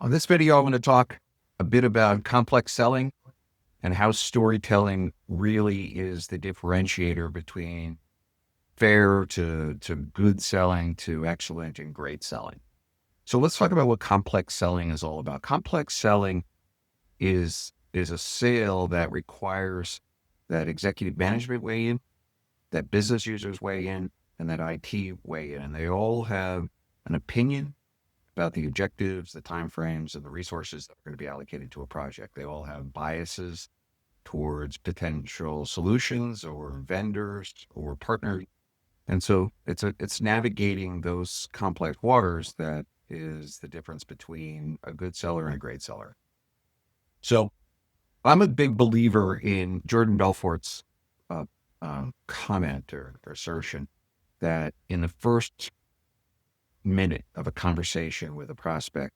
On this video, I'm going to talk a bit about complex selling and how storytelling really is the differentiator between fair to good selling to excellent and great selling. So let's talk about what complex selling is all about. Complex selling is a sale that requires that executive management weigh in, that business users weigh in, and that IT weigh in. And they all have an opinion about the objectives, the timeframes, and the resources that are going to be allocated to a project. They all have biases towards potential solutions or vendors or partners. And so it's navigating those complex waters that is the difference between a good seller and a great seller. So I'm a big believer in Jordan Belfort's uh, comment or assertion that in the first minute of a conversation with a prospect,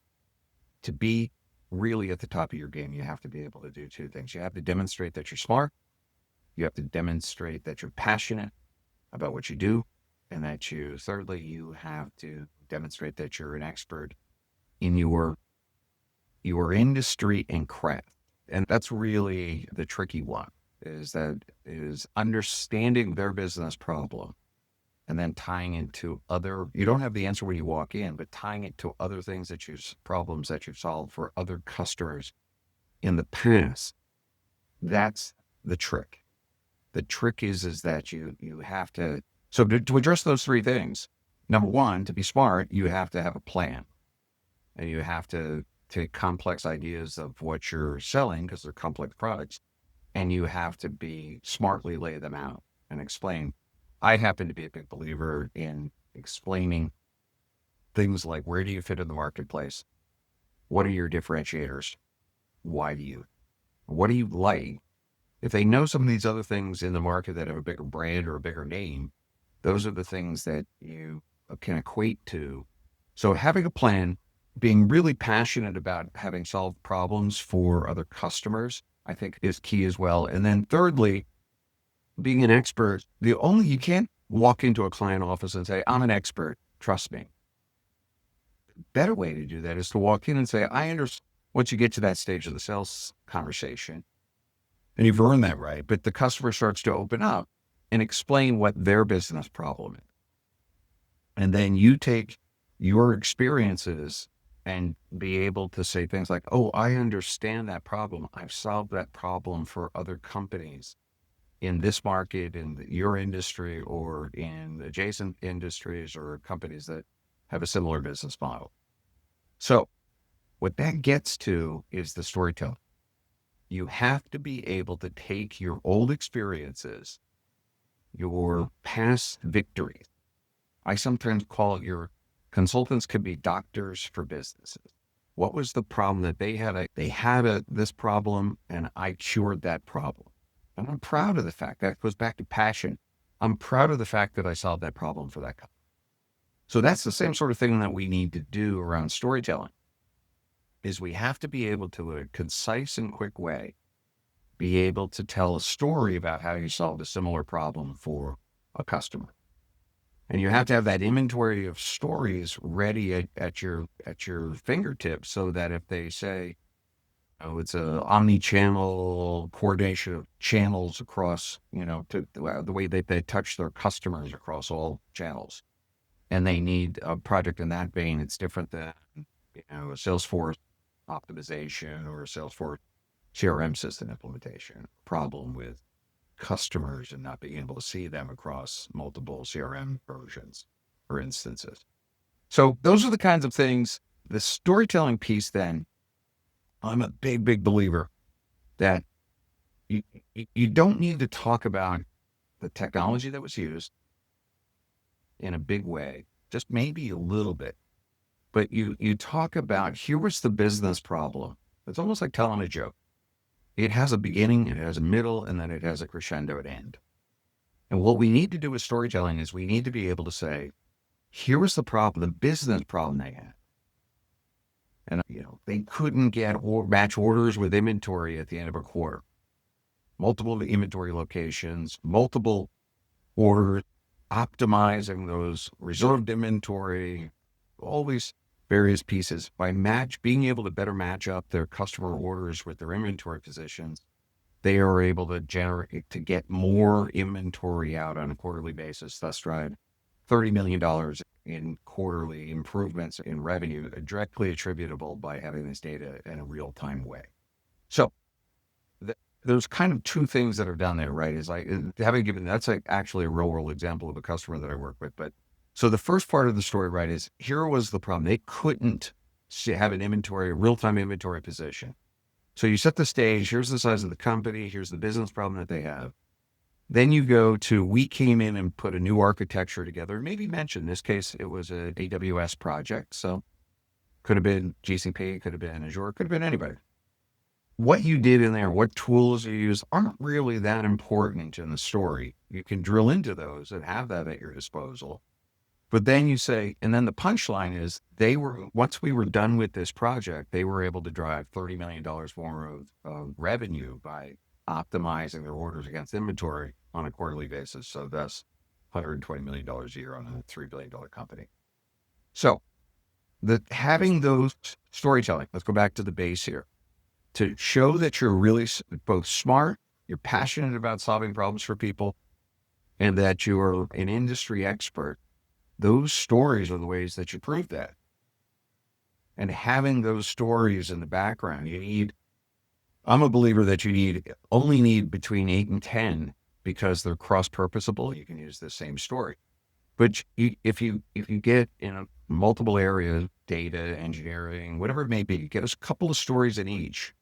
to be really at the top of your game, you have to be able to do two things. You have to demonstrate that you're smart. You have to demonstrate that you're passionate about what you do. And that thirdly, you have to demonstrate that you're an expert in your industry and craft. And that's really the tricky one, is understanding their business problem and then tying into you don't have the answer when you walk in, but tying it to other things problems that you've solved for other customers in the past. That's the trick. The trick is that you have to, so to address those three things, number one, to be smart, you have to have a plan, and you have to take complex ideas of what you're selling because they're complex products, and you have to be smartly lay them out and explain. I happen to be a big believer in explaining things like, where do you fit in the marketplace? What are your differentiators? What do you like? If they know some of these other things in the market that have a bigger brand or a bigger name, those are the things that you can equate to. So having a plan, being really passionate about having solved problems for other customers, I think is key as well. And then thirdly, being an expert, you can't walk into a client office and say, I'm an expert, trust me. The better way to do that is to walk in and say, I understand. Once you get to that stage of the sales conversation, and you've earned that right, but the customer starts to open up and explain what their business problem is. And then you take your experiences and be able to say things like, oh, I understand that problem. I've solved that problem for other companies in this market, in your industry, or in adjacent industries or companies that have a similar business model. So what that gets to is the storytelling. You have to be able to take your old experiences, your past victories. I sometimes call it your consultants could be doctors for businesses. What was the problem that they had? They had this problem, and I cured that problem. And I'm proud of the fact that goes back to passion. I'm proud of the fact that I solved that problem for that company. So that's the same sort of thing that we need to do around storytelling, is we have to be able to, in a concise and quick way, be able to tell a story about how you solved a similar problem for a customer. And you have to have that inventory of stories ready at your fingertips, so that if they say, oh, it's a omni-channel coordination of channels across, to the way they touch their customers across all channels, and they need a project in that vein, it's different than, a Salesforce optimization or a Salesforce CRM system implementation. Problem with customers and not being able to see them across multiple CRM versions or instances. So those are the kinds of things. The storytelling piece, then, I'm a big, big believer that you don't need to talk about the technology that was used in a big way, just maybe a little bit. But you talk about, here was the business problem. It's almost like telling a joke. It has a beginning, it has a middle, and then it has a crescendo at end. And what we need to do with storytelling is we need to be able to say, here was the problem, the business problem they had. And, they couldn't get match orders with inventory at the end of a quarter. Multiple inventory locations, multiple orders, optimizing those reserved inventory, all these various pieces by being able to better match up their customer orders with their inventory positions. They are able to get more inventory out on a quarterly basis, thus drive $30 million in quarterly improvements in revenue directly attributable by having this data in a real-time way. So there's kind of two things that are done there, right? Is like that's like actually a real world example of a customer that I work with. But so the first part of the story, right, is here was the problem. They couldn't have a real-time inventory position. So you set the stage, here's the size of the company, here's the business problem that they have. Then you go to, we came in and put a new architecture together. Maybe mention, in this case, it was an AWS project. So could have been GCP, could have been Azure, could have been anybody. What you did in there, what tools you use aren't really that important in the story. You can drill into those and have that at your disposal. But then you say, and then the punchline is once we were done with this project, they were able to drive $30 million more of revenue by optimizing their orders against inventory on a quarterly basis. So that's $120 million a year on a $3 billion company. So having those storytelling, let's go back to the base here, to show that you're really both smart, you're passionate about solving problems for people, and that you're an industry expert. Those stories are the ways that you prove that. And having those stories in the background, I'm a believer that you only need between 8 and 10 because they're cross-purposable. You can use the same story. But if you get in multiple areas, data, engineering, whatever it may be, get a couple of stories in each.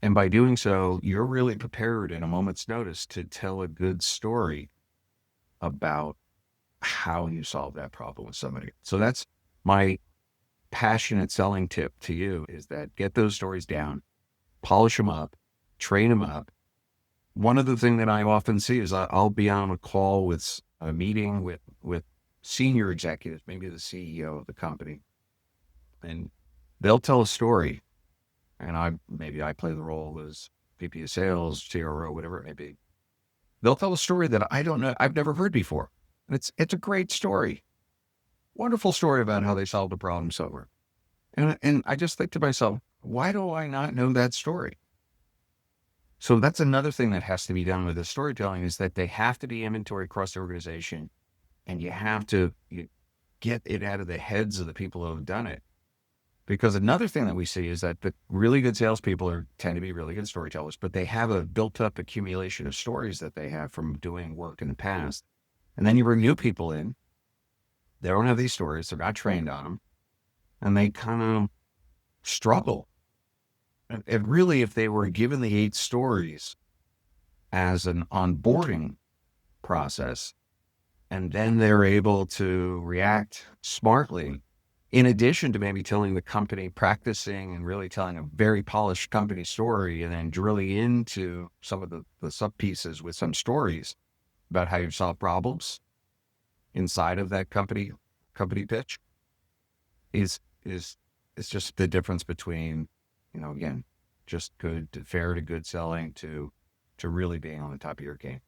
And by doing so, you're really prepared in a moment's notice to tell a good story about how you solve that problem with somebody. So that's my passionate selling tip to you, is that get those stories down, polish them up, train them up. One of the things that I often see is I'll be on a call with a meeting with senior executives, maybe the CEO of the company, and they'll tell a story. And I play the role as VP of sales, CRO, whatever it may be. They'll tell a story that I don't know, I've never heard before. And it's a great story. Wonderful story about how they solved a problem solver. And I just think to myself, why do I not know that story? So that's another thing that has to be done with the storytelling, is that they have to be inventory across the organization, and you have to get it out of the heads of the people who have done it. Because another thing that we see is that the really good salespeople tend to be really good storytellers, but they have a built up accumulation of stories that they have from doing work in the past. And then you bring new people in, they don't have these stories, they're not trained on them, and they kind of struggle. And really, if they were given the 8 stories as an onboarding process, and then they're able to react smartly, in addition to maybe telling the company, practicing and really telling a very polished company story, and then drilling into some of the sub pieces with some stories about how you solve problems inside of that company pitch, is just the difference between, again, just fair to good selling to really being on the top of your game.